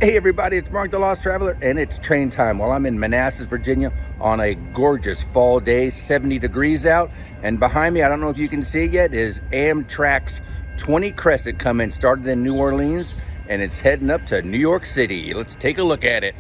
Hey everybody, it's Mark the Lost Traveler, and it's train time. Well, I'm in Manassas, Virginia on a gorgeous fall day, 70 degrees out. And behind me, I don't know if you can see it yet, is Amtrak's 20 Crescent coming. Started in New Orleans, and it's heading up to New York City. Let's take a look at it.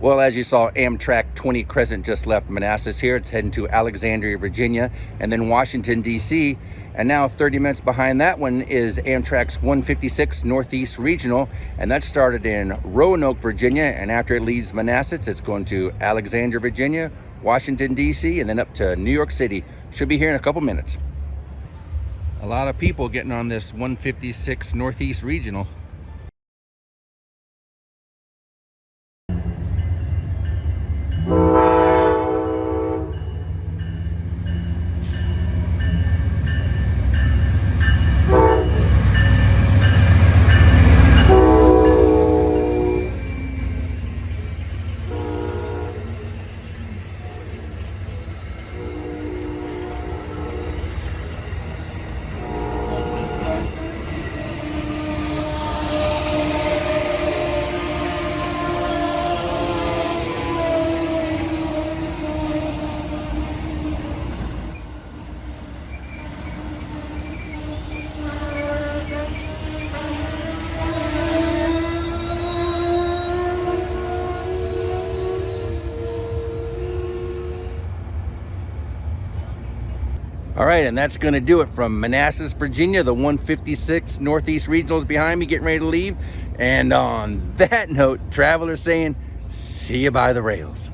Well, as you saw, Amtrak 20 Crescent just left Manassas here. It's heading to Alexandria, Virginia, and then Washington, D.C. And now 30 minutes behind that one is Amtrak's 156 Northeast Regional, and that started in Roanoke, Virginia, and after it leaves Manassas, it's going to Alexandria, Virginia, Washington, D.C., and then up to New York City. Should be here in a couple minutes. A lot of people getting on this 156 Northeast Regional. All right, and that's going to do it from Manassas, Virginia. The 156 Northeast Regionals behind me, getting ready to leave. And on that note, travelers saying, see you by the rails.